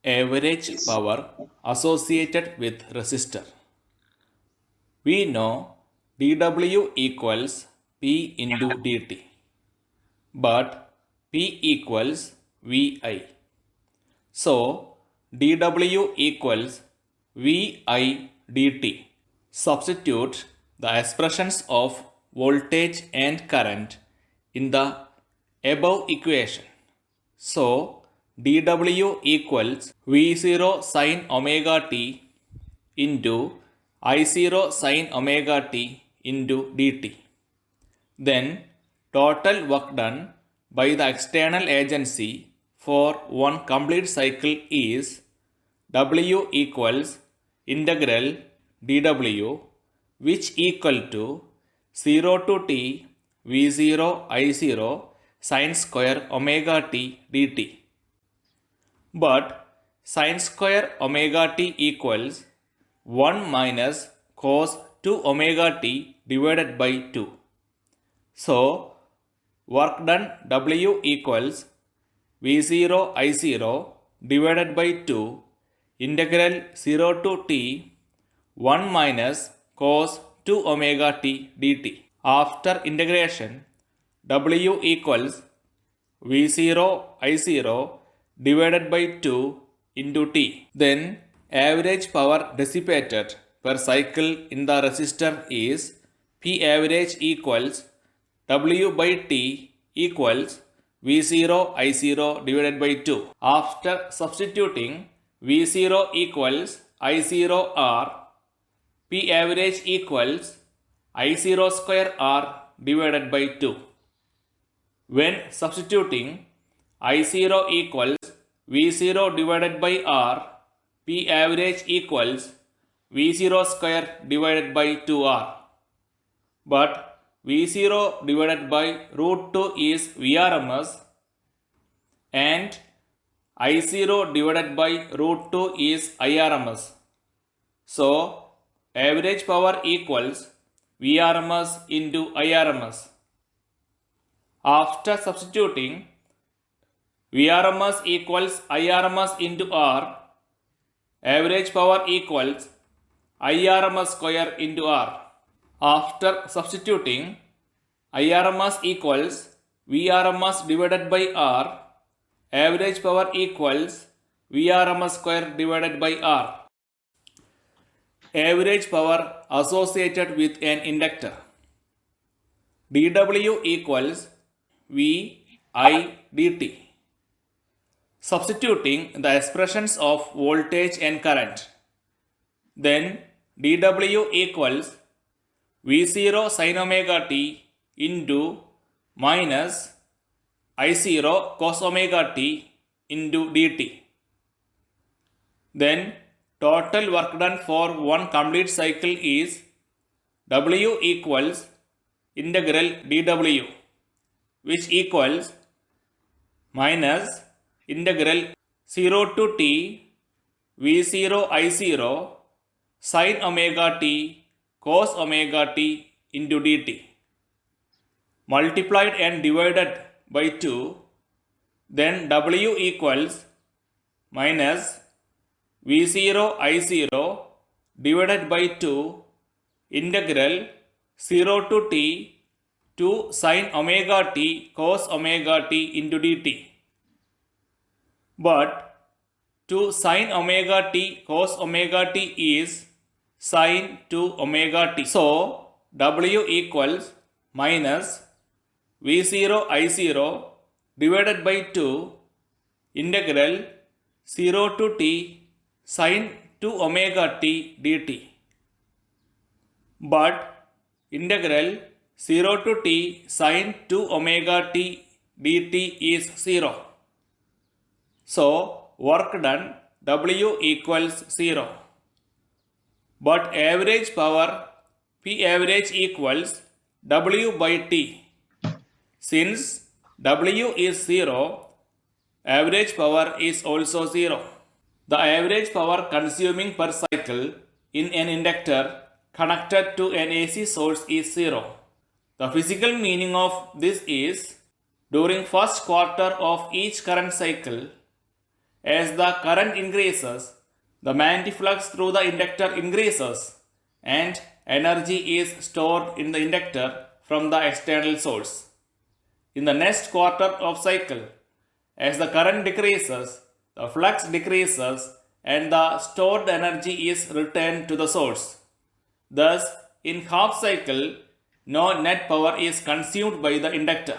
Average power associated with resistor. We know dW equals P into dt, but P equals VI. So dW equals VI dt. Substitute the expressions of voltage and current in the above equation. So dW equals V0 sin omega t into I0 sin omega t into dt. Then total work done by the external agency for one complete cycle is W equals integral dW, which equal to 0 to t V0 I0 sin square omega t dt. But sin square omega t equals 1 minus cos 2 omega t divided by 2. So work done W equals V0 I0 divided by 2 integral 0 to t 1 minus cos 2 omega t dt. After integration, W equals V0 I0 divided by 2 into t. Then average power dissipated per cycle in the resistor is P average equals W by t equals V0 I0 divided by 2. After substituting V0 equals I0 R, P average equals I0 square R divided by 2. When substituting I0 equals V0 divided by R, P average equals V0 square divided by 2R. But V0 divided by root 2 is Vrms and I0 divided by root 2 is Irms. So average power equals Vrms into Irms. After substituting Vrms equals Irms into R, average power equals Irms square into R. After substituting Irms equals Vrms divided by R, average power equals Vrms square divided by R. Average power associated with an inductor. dW equals VI dt. Substituting the expressions of voltage and current, then dW equals V0 sin omega t into minus I0 cos omega t into dt. Then total work done for one complete cycle is W equals integral dW, which equals minus integral 0 to t V0 I0 sin omega t cos omega t into dt multiplied and divided by 2. Then W equals minus V0 I0 divided by 2 integral 0 to t 2 sin omega t cos omega t into dt. But 2 sin omega t cos omega t is sin 2 omega t. So W equals minus V0 I0 divided by 2 integral 0 to t sin 2 omega t dt. But integral 0 to t sin 2 omega t dt is 0. So work done W equals 0. But average power P average equals W by t. Since W is 0, average power is also 0. The average power consuming per cycle in an inductor connected to an AC source is 0. The physical meaning of this is, during first quarter of each current cycle, as the current increases, the magnetic flux through the inductor increases and energy is stored in the inductor from the external source. In the next quarter of cycle, as the current decreases, the flux decreases and the stored energy is returned to the source. Thus, in half cycle, no net power is consumed by the inductor.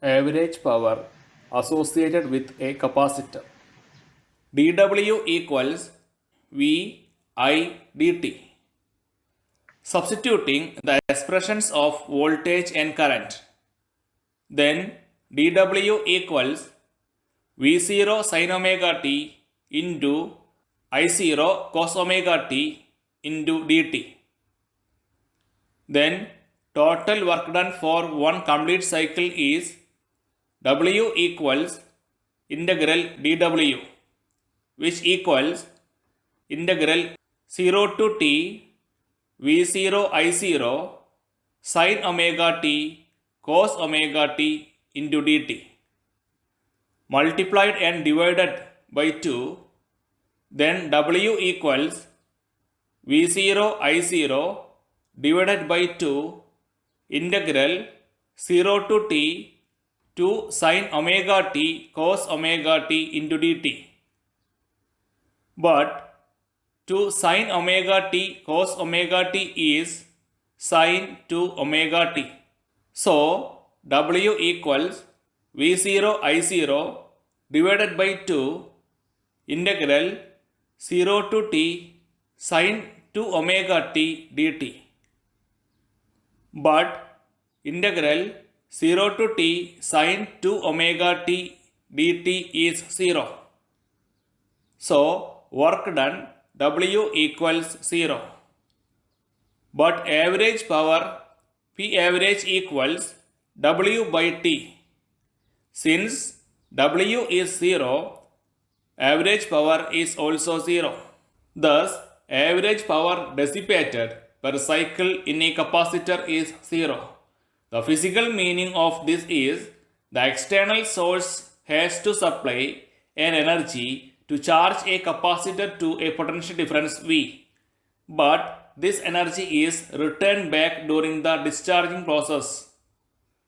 Average power associated with a capacitor. dW equals V I dt. Substituting the expressions of voltage and current. Then dW equals V0 sin omega t into I0 cos omega t into dt. Then total work done for one complete cycle is W equals integral dW, which equals integral 0 to t V0 I0 sin omega t cos omega t into dt, multiplied and divided by 2. Then W equals V0 I0 divided by 2 integral 0 to t to sin omega t cos omega t into dt. But to sin omega t cos omega t is sin 2 omega t. So W equals V0 I0 divided by 2 integral 0 to t sin 2 omega t dt. But integral 0 to t sin 2 omega t dt is 0. So work done W equals 0. But average power P average equals W by T. Since W is 0, average power is also 0. Thus, average power dissipated per cycle in a capacitor is 0. The physical meaning of this is, the external source has to supply an energy to charge a capacitor to a potential difference V. But this energy is returned back during the discharging process.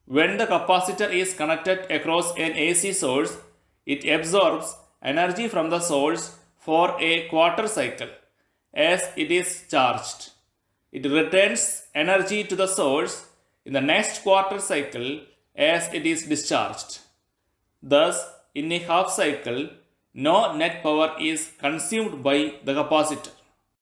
When the capacitor is connected across an AC source, it absorbs energy from the source for a quarter cycle as it is charged. It returns energy to the source in the next quarter cycle as it is discharged. Thus, in a half cycle, no net power is consumed by the capacitor.